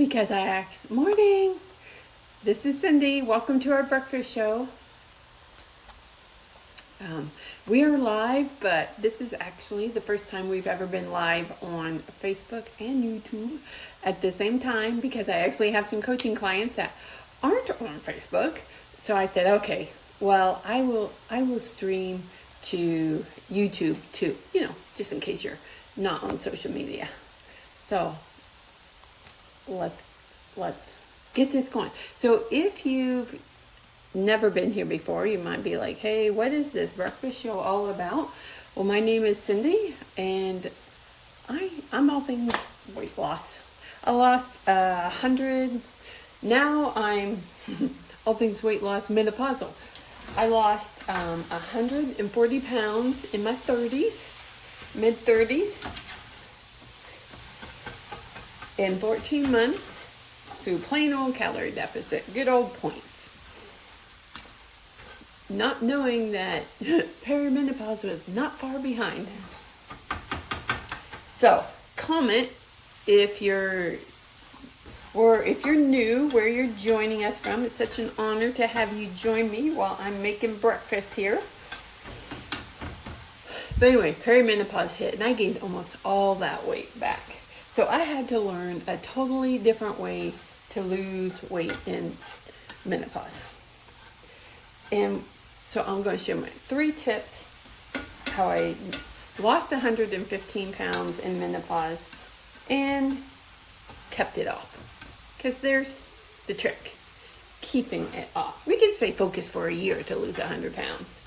because I asked. Morning, this is Cindy. Welcome to our breakfast show. We are live, but this is actually the first time we've ever been live on Facebook and YouTube at the same time, because I actually have some coaching clients that aren't on Facebook. So I said, okay, well, I will stream to YouTube too, just in case you're not on social media. So let's get this going. So if you've never been here before, you might be like, hey, what is this breakfast show all about? Well, my name is Cindy, and I'm all things weight loss. I lost 100. Now I'm all things weight loss menopausal. I lost 140 pounds in my 30s, mid 30s, in 14 months through plain old calorie deficit, good old points. Not knowing that perimenopause was not far behind. So, comment if you're new, where you're joining us from. It's such an honor to have you join me while I'm making breakfast here. But anyway, perimenopause hit, and I gained almost all that weight back. So I had to learn a totally different way to lose weight in menopause. And so I'm going to share my 3 tips how I lost 115 pounds in menopause and kept it off. Because there's the trick, keeping it off. We could stay focused for a year to lose 100 pounds.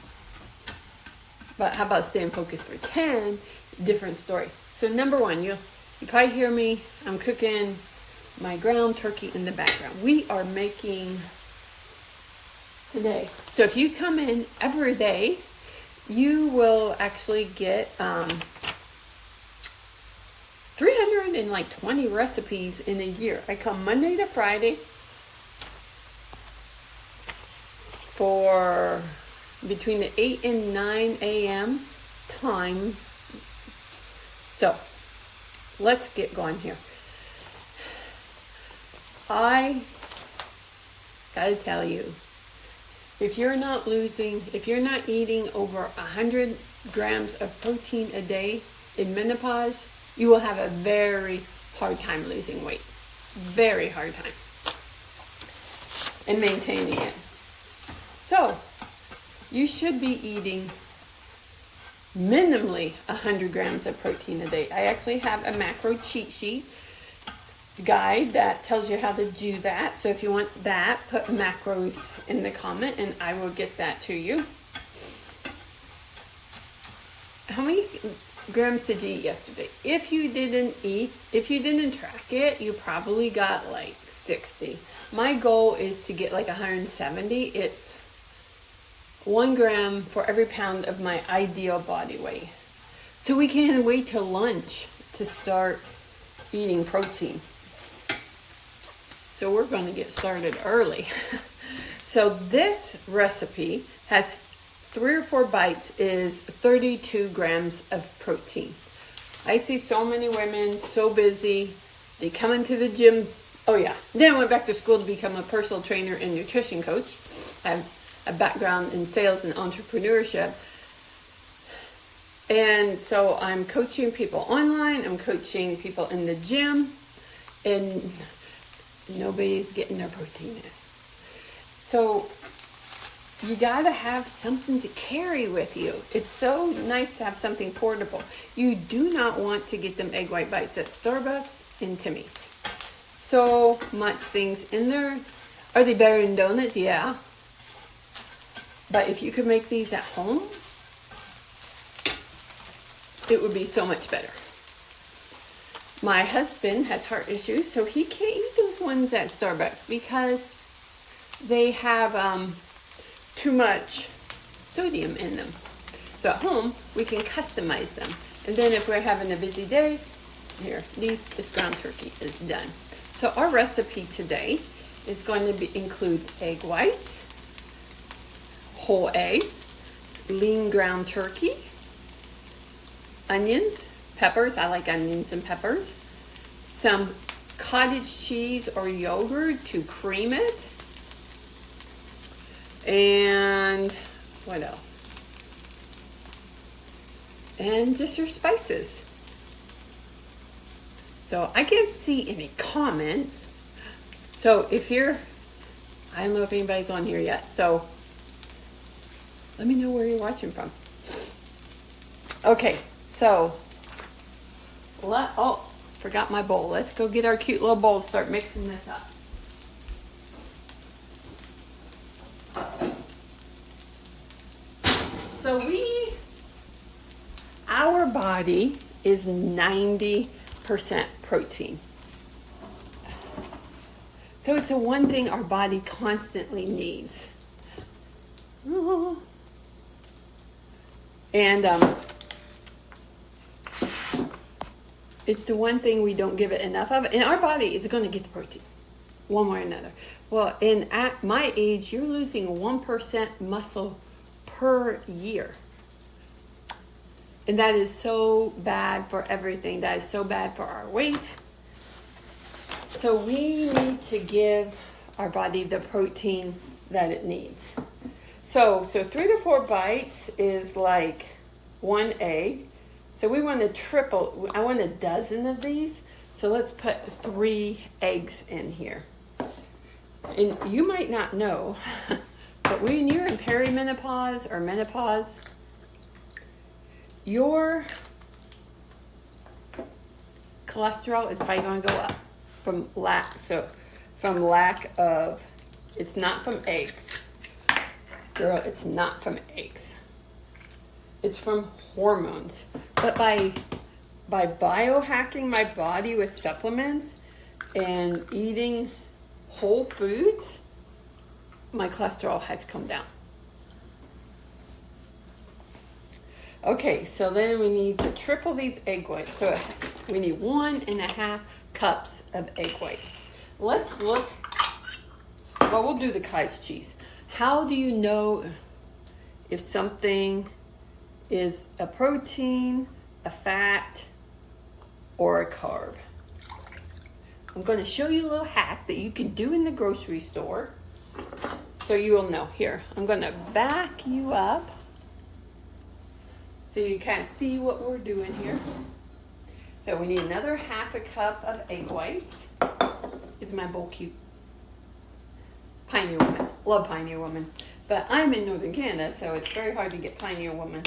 But how about staying focused for 10? Different story. So number 1, you probably hear me. I'm cooking my ground turkey in the background. We are making today. So if you come in every day, you will actually get 320 recipes in a year. I come Monday to Friday for between the 8 and 9 a.m. time. So let's get going here. I gotta tell you, if you're not eating over 100 grams of protein a day in menopause, you will have a very hard time losing weight. Very hard time. And maintaining it. So, you should be eating minimally 100 grams of protein a day. I actually have a macro cheat sheet guide that tells you how to do that. So if you want that, put macros in the comment and I will get that to you. How many grams did you eat yesterday? If you didn't track it, you probably got like 60. My goal is to get like 170. It's 1 gram for every pound of my ideal body weight. So we can't wait till lunch to start eating protein. So we're going to get started early. So this recipe has 3 or 4 bites is 32 grams of protein. I see so many women so busy. They come into the gym. Oh yeah. Then I went back to school to become a personal trainer and nutrition coach. I have a background in sales and entrepreneurship. And so I'm coaching people online. I'm coaching people in the gym. And nobody's getting their protein in. So you gotta have something to carry with you. It's so nice to have something portable. You do not want to get them egg white bites at Starbucks and Timmy's. So much things in there. Are they better than donuts? Yeah. But if you could make these at home, it would be so much better. My husband has heart issues, so he can't eat those ones at Starbucks because they have too much sodium in them. So at home, we can customize them. And then if we're having a busy day, here, this ground turkey is done. So our recipe today is going to include egg whites, whole eggs, lean ground turkey, onions, peppers. I like onions and peppers. Some cottage cheese or yogurt to cream it. And what else? And just your spices. So I can't see any comments. So if you're, I don't know if anybody's on here yet. So let me know where you're watching from. Okay, so oh, forgot my bowl. Let's go get our cute little bowl and start mixing this up. So our body is 90% protein. So it's the one thing our body constantly needs. And it's the one thing we don't give it enough of. And our body is going to get the protein, one way or another. Well, at my age, you're losing 1% muscle per year. And that is so bad for everything. That is so bad for our weight. So we need to give our body the protein that it needs. So 3 to 4 bites is like 1 egg. So we want to triple. I want a dozen of these. So let's put 3 eggs in here. And you might not know, but when you're in perimenopause or menopause, your cholesterol is probably going to go up from lack of, it's not from eggs. Girl, it's not from eggs. It's from hormones. But by biohacking my body with supplements and eating whole foods, my cholesterol has come down. Okay, so then we need to triple these egg whites. So we need 1.5 cups of egg whites. Let's look. Well, we'll do the cottage cheese. How do you know if something is a protein, a fat, or a carb? I'm going to show you a little hack that you can do in the grocery store so you will know. Here, I'm going to back you up so you kind of see what we're doing here. So we need another 1/2 cup of egg whites. Is my bowl cute? Pioneer Woman. Love Pioneer Woman. But I'm in Northern Canada, so it's very hard to get Pioneer Woman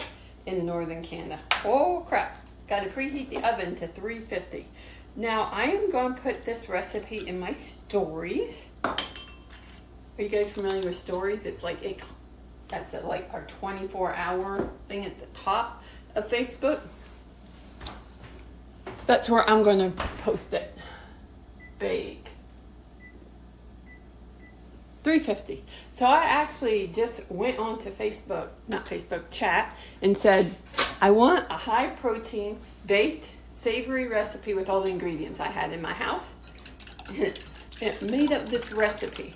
in Northern Canada. Oh crap. Got to preheat the oven to 350. Now I am going to put this recipe in my stories. Are you guys familiar with stories? It's like that's like our 24-hour thing at the top of Facebook. That's where I'm going to post it. Bake. 350. So I actually just went on to Facebook chat and said, I want a high protein baked savory recipe with all the ingredients I had in my house. It made up this recipe.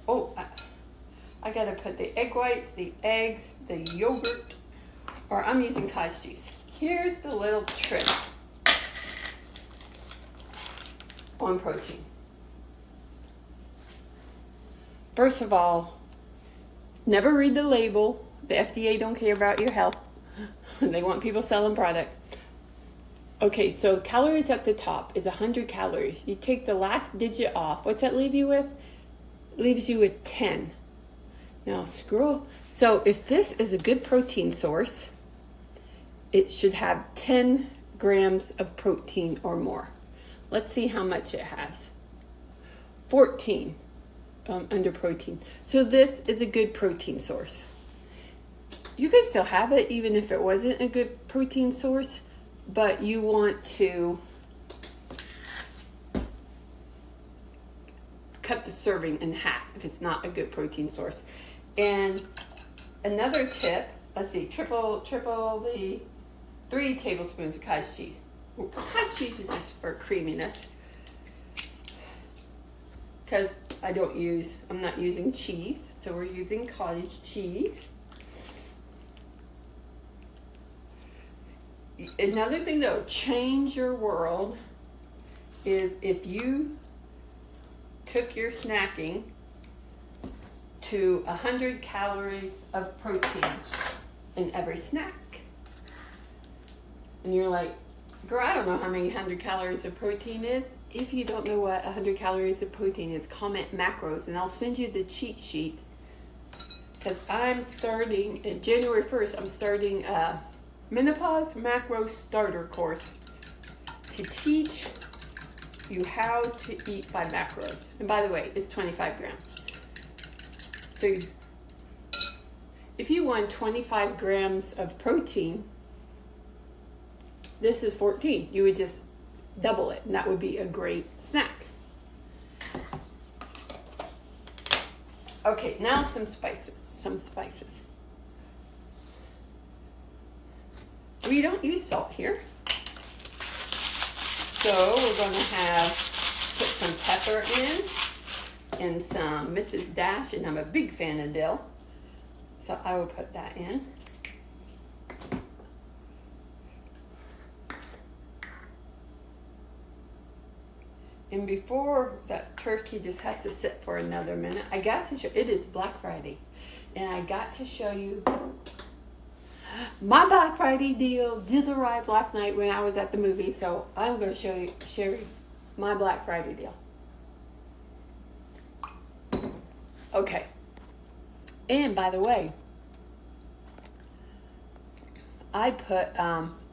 Oh, I gotta put the egg whites, the eggs, the yogurt, or I'm using cottage cheese. Here's the little trick on protein. First of all, never read the label. The FDA don't care about your health. They want people selling product. Okay, so calories at the top is 100 calories. You take the last digit off. What's that leave you with? Leaves you with 10. Now scroll. So if this is a good protein source, it should have 10 grams of protein or more. Let's see how much it has. 14 under protein. So this is a good protein source. You could still have it even if it wasn't a good protein source, but you want to cut the serving in half if it's not a good protein source. And another tip, let's see, triple the 3 tablespoons of cottage cheese. Cottage cheese is just for creaminess, because I'm not using cheese, so we're using cottage cheese. Another thing that will change your world is if you took your snacking to 100 calories of protein in every snack. And you're like, girl, I don't know how many 100 calories of protein is. If you don't know what 100 calories of protein is, comment macros, and I'll send you the cheat sheet. Because I'm starting, January 1st, I'm starting a menopause macro starter course to teach you how to eat by macros. And by the way, it's 25 grams. So if you want 25 grams of protein, this is 14. You would just double it, and that would be a great snack. Okay, now some spices. We don't use salt here. So we're going to put some pepper in and some Mrs. Dash, and I'm a big fan of dill. So I will put that in. And before that turkey just has to sit for another minute, I got to show, it is Black Friday, and I got to show you my Black Friday deal just arrived last night when I was at the movie, so I'm going to share my Black Friday deal. Okay. And by the way, I put,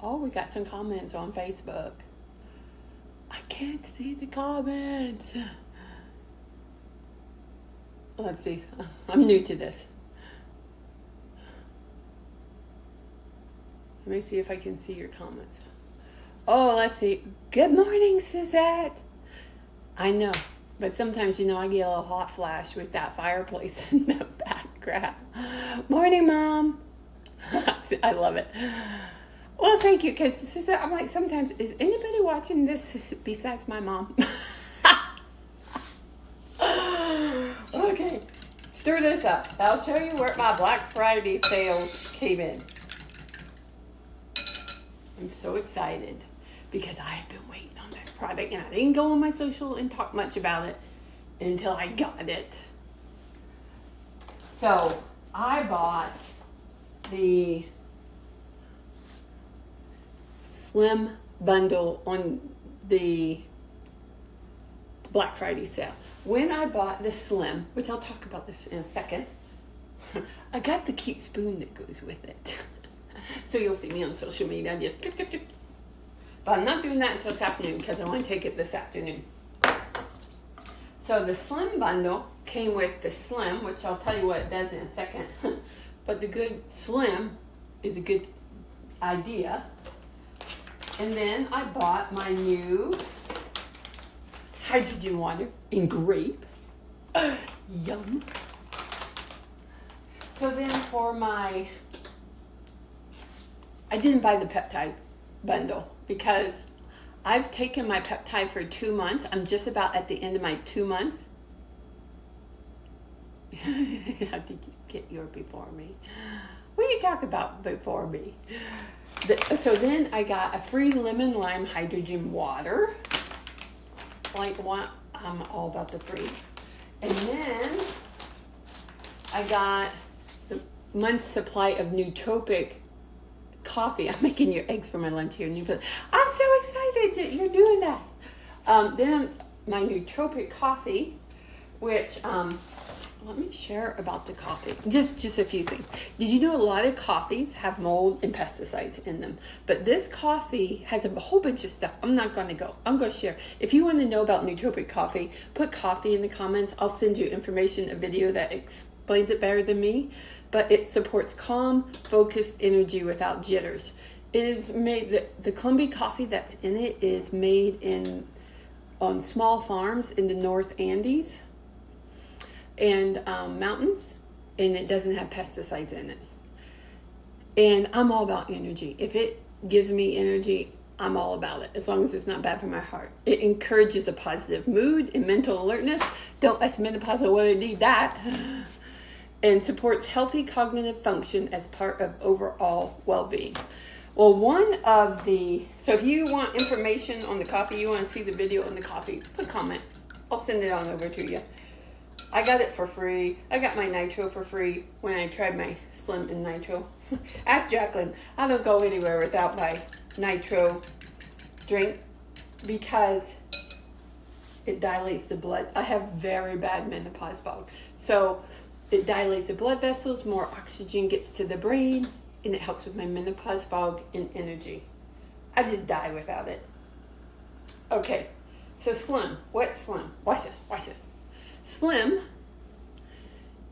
we got some comments on Facebook. I can't see the comments. Let's see. I'm new to this. Let me see if I can see your comments. Oh, let's see. Good morning, Suzette. I know, but sometimes, I get a little hot flash with that fireplace in the background. Morning, Mom. I love it. Well, thank you, because Suzette, I'm like, sometimes, is anybody watching this besides my mom? Okay, stir this up. I'll show you where my Black Friday sales came in. I'm so excited because I have been waiting on this product, and I didn't go on my social and talk much about it until I got it. So I bought the Slim bundle on the Black Friday sale. When I bought the Slim, which I'll talk about this in a second, I got the cute spoon that goes with it. So you'll see me on social media, just tip, tip, tip. But I'm not doing that until this afternoon because I want to take it this afternoon. So the Slim bundle came with the Slim, which I'll tell you what it does in a second. But the good Slim is a good idea. And then I bought my new hydrogen water in grape. Yum. So then I didn't buy the peptide bundle because I've taken my peptide for 2 months. I'm just about at the end of my 2 months. How did you get your before me? What are you talking about before me? So then I got a free lemon lime hydrogen water. I'm all about the free. And then I got the month's supply of nootropic coffee. I'm making your eggs for my lunch here. I'm so excited that you're doing that. Then my nootropic coffee, which let me share about the coffee. Just a few things. Did you know a lot of coffees have mold and pesticides in them? But this coffee has a whole bunch of stuff. I'm not going to go. I'm going to share. If you want to know about nootropic coffee, put coffee in the comments. I'll send you information, a video that explains it better than me. But it supports calm, focused energy without jitters. It is made, the Columbia coffee that's in it is made on small farms in the North Andes and mountains, and it doesn't have pesticides in it. And I'm all about energy. If it gives me energy, I'm all about it, as long as it's not bad for my heart. It encourages a positive mood and mental alertness. Don't us menopausal women need that. And supports healthy cognitive function as part of overall well-being. Well, so if you want information on the coffee, you want to see the video on the coffee, put a comment. I'll send it on over to you. I got it for free. I got my nitro for free when I tried my Slim and Nitro. Ask Jacqueline. I don't go anywhere without my nitro drink because it dilates the blood. I have very bad menopause fog. So it dilates the blood vessels, more oxygen gets to the brain, and it helps with my menopause fog and energy. I just die without it. Okay, so Slim. What's Slim? Watch this. Slim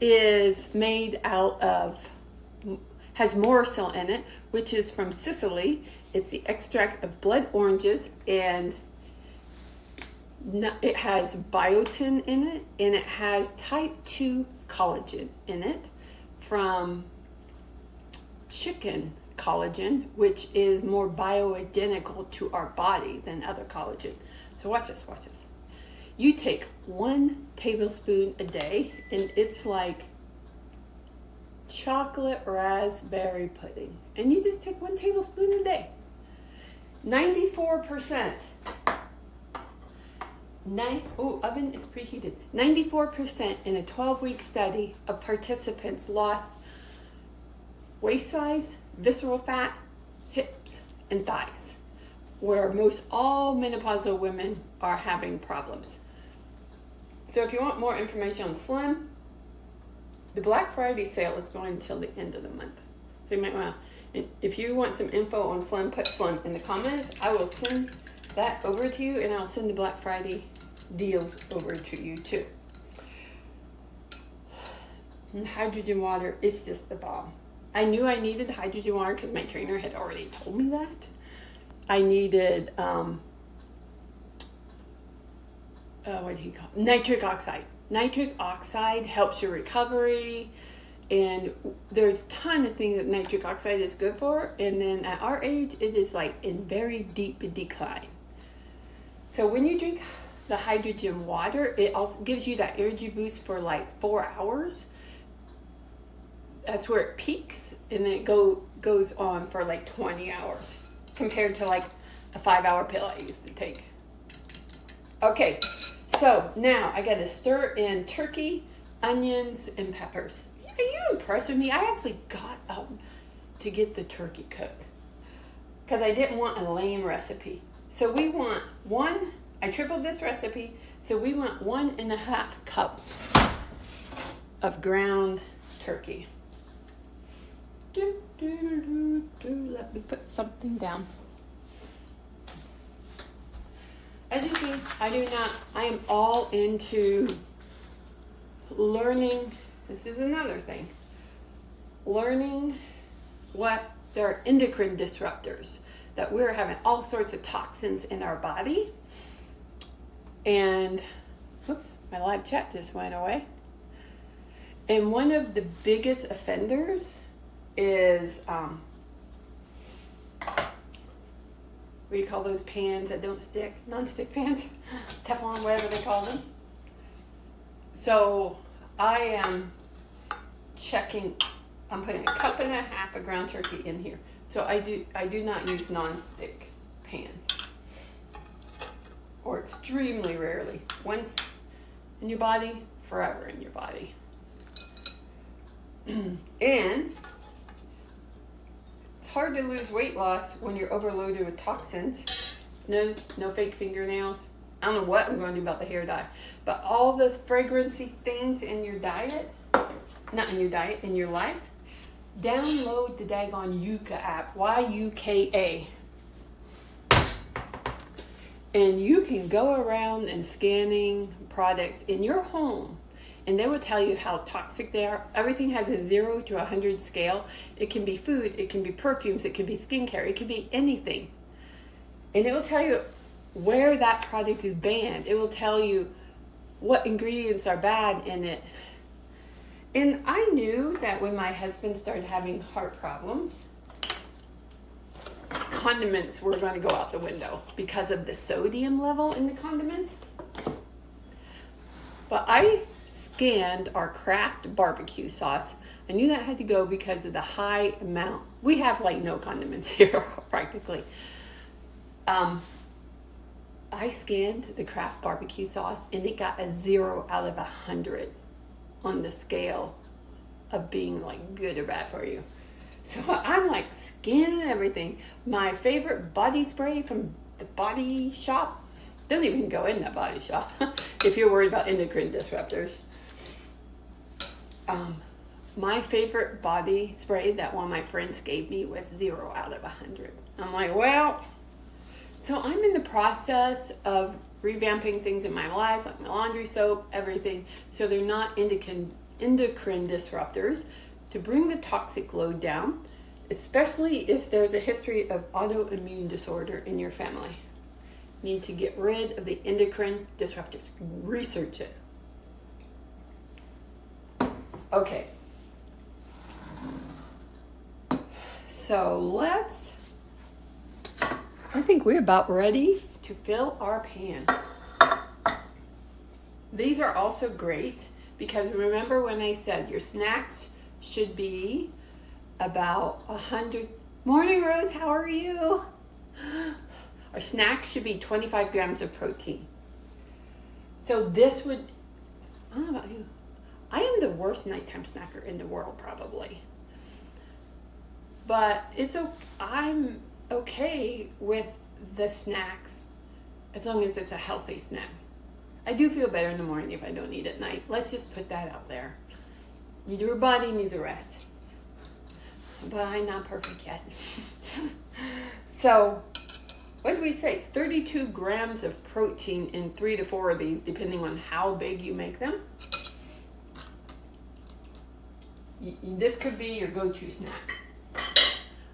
is made out of, has Morocil in it, which is from Sicily. It's the extract of blood oranges, and it has biotin in it, and it has type 2 collagen in it from chicken collagen, which is more bioidentical to our body than other collagen. So watch this. You take 1 tablespoon a day, and it's like chocolate raspberry pudding. And you just take 1 tablespoon a day. 94%. Oven is preheated. 94% in a 12-week study of participants lost waist size, visceral fat, hips, and thighs, where most all menopausal women are having problems. So if you want more information on Slim, the Black Friday sale is going until the end of the month. So you might want to, if you want some info on Slim, put Slim in the comments. I will send that over to you, and I'll send the Black Friday deals over to you too. And hydrogen water is just the bomb. I knew I needed hydrogen water because my trainer had already told me that. I needed, what do you call it? Nitric oxide. Nitric oxide helps your recovery, and there's a ton of things that nitric oxide is good for, and then at our age, it is like in very deep decline. So when you drink the hydrogen water, it also gives you that energy boost for like 4 hours. That's where it peaks, and then it goes on for like 20 hours compared to like a 5-hour pill I used to take. Okay, so now I got to stir in turkey, onions, and peppers. Are you impressed with me? I actually got up to get the turkey cooked because I didn't want a lame recipe. So we want I tripled this recipe, so we want 1.5 cups of ground turkey. Let me put something down. As you see, I am all into learning. This is another thing. Learning what there are endocrine disruptors, that we're having all sorts of toxins in our body. And, oops, my live chat just went away. And one of the biggest offenders is, what do you call those pans that don't stick? Non-stick pans? Teflon, whatever they call them. So I am checking, I'm putting 1.5 cups of ground turkey in here. So I do not use non-stick pans, or extremely rarely. Once in your body, forever in your body. And it's hard to lose weight loss when you're overloaded with toxins. No fake fingernails. I don't know what I'm going to do about the hair dye, but all the fragrancy things in your diet, not in your diet, in your life, download the daggone Yuka app, Y-U-K-A. And you can go around and scanning products in your home, and they will tell you how toxic they are. Everything has a 0 to 100 scale. It can be food, it can be perfumes, it can be skincare, it can be anything. And it will tell you where that product is banned. It will tell you what ingredients are bad in it. And I knew that when my husband started having heart problems, condiments were going to go out the window because of the sodium level in the condiments. But I scanned our Kraft barbecue sauce. I knew that had to go because of the high amount. We have like no condiments here, practically. I scanned the Kraft barbecue sauce and it got a 0 out of 100 on the scale of being like good or bad for you. So I'm like scanning everything. My favorite body spray from the Body Shop. Don't even go in that Body Shop if you're worried about endocrine disruptors. My favorite body spray that one of my friends gave me was 0 out of 100. I'm like, well, so I'm in the process of revamping things in my life, like my laundry soap, everything, so they're not endocrine disruptors, to bring the toxic load down, especially if there's a history of autoimmune disorder in your family. Need to get rid of the endocrine disruptors. Research it. Okay. So I think we're about ready to fill our pan. These are also great because remember when I said your snacks should be about 100. Morning, Rose, how are you? Our snacks should be 25 grams of protein. So this would, I don't know about you. I am the worst nighttime snacker in the world, probably. But I'm okay with the snacks as long as it's a healthy snack. I do feel better in the morning if I don't eat at night. Let's just put that out there. Your body needs a rest. But I'm not perfect yet. So, what did we say? 32 grams of protein in 3 to 4 of these, depending on how big you make them. This could be your go-to snack.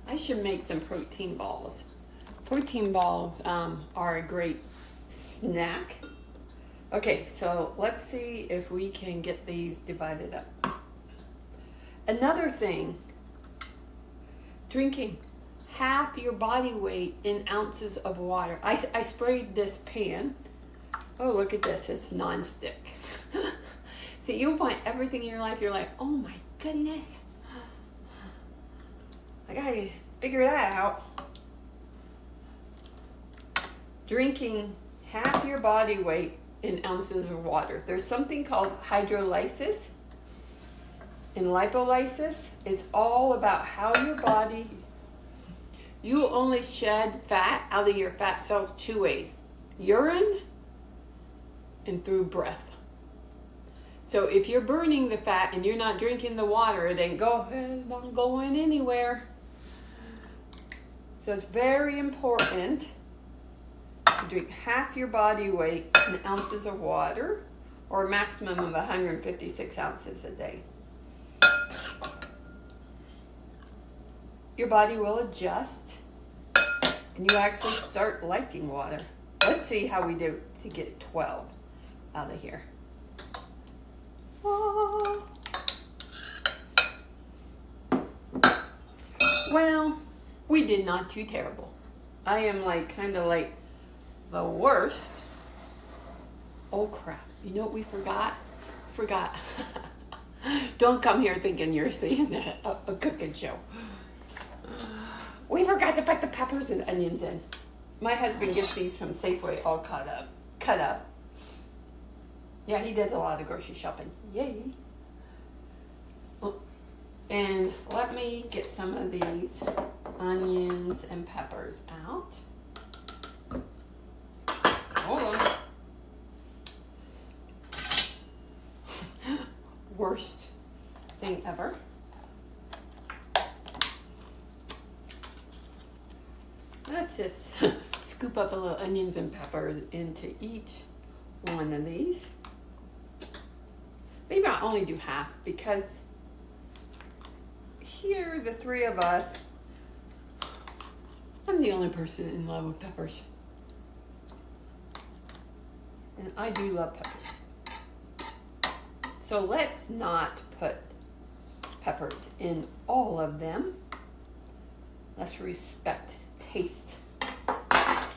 I should make some protein balls. Protein balls are a great snack. Okay, so let's see if we can get these divided up. Another thing, drinking half your body weight in ounces of water. I sprayed this pan. Oh, look at this, it's non-stick. See, you'll find everything in your life, you're like, oh my goodness. I gotta figure that out. Drinking half your body weight in ounces of water. There's something called hydrolysis and lipolysis. It's all about how your body, you only shed fat out of your fat cells 2 ways: urine and through breath. So if you're burning the fat and you're not drinking the water, it's not going anywhere. So it's very important to drink half your body weight in ounces of water, or a maximum of 156 ounces a day. Your body will adjust and you actually start liking water. Let's see how we do to get 12 out of here. Oh. Well, we did not too terrible. I am kind of like the worst. Oh crap. You know what we forgot? Don't come here thinking you're seeing a cooking show. We forgot to put the peppers and onions in. My husband gets these from Safeway all cut up. Yeah, he does a lot of grocery shopping. Yay. And let me get some of these onions and peppers out. Hold on. Worst thing ever. Let's just scoop up a little onions and peppers into each one of these. Maybe I'll only do half because here, the three of us, I'm the only person in love with peppers. And I do love peppers. So let's not put peppers in all of them. Let's respect taste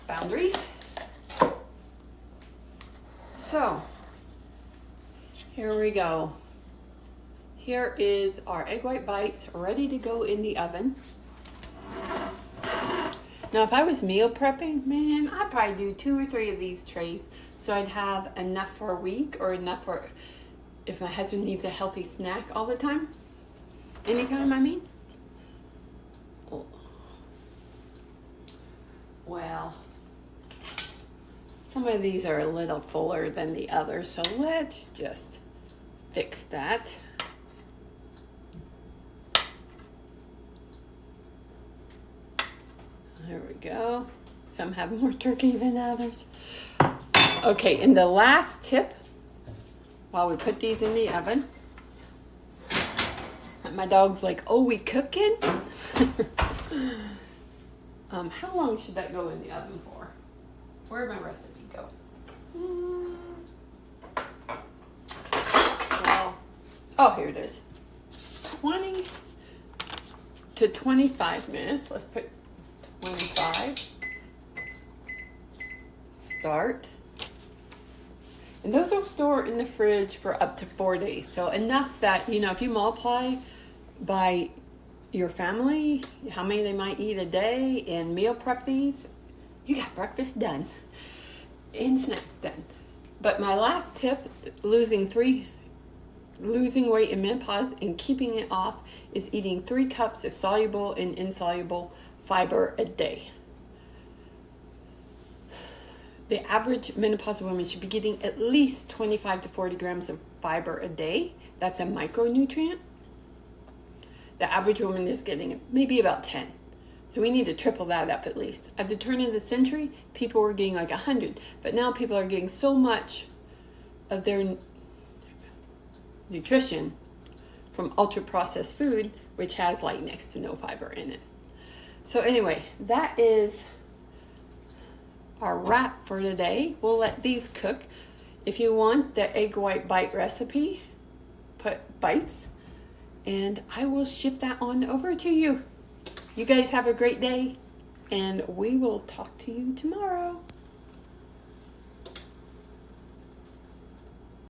boundaries. So, here we go. Here is our egg white bites ready to go in the oven. Now, if I was meal prepping, man, I'd probably do 2 or 3 of these trays. So I'd have enough for a week, or enough for if my husband needs a healthy snack all the time. Anytime, I mean. Oh. Well, some of these are a little fuller than the others, so let's just fix that. There we go. Some have more turkey than others. Okay, and the last tip, while we put these in the oven, my dog's like, "Oh, we cooking?" How long should that go in the oven for? Where'd my recipe go? Well, oh, here it is. 20 to 25 minutes. Let's put 25. Start. And those will store in the fridge for up to 4 days. So enough that, you know, if you multiply by your family, how many they might eat a day, and meal prep these, you got breakfast done and snacks done. But my last tip, losing weight in menopause and keeping it off, is eating 3 cups of soluble and insoluble fiber a day. The average menopausal woman should be getting at least 25 to 40 grams of fiber a day. That's a micronutrient. The average woman is getting maybe about 10. So we need to triple that up at least. At the turn of the century, people were getting like 100. But now people are getting so much of their nutrition from ultra-processed food, which has like next to no fiber in it. So anyway, that is our wrap for today. We'll let these cook. If you want the egg white bite recipe, put bites, and I will ship that on over to you. You guys have a great day, and we will talk to you tomorrow.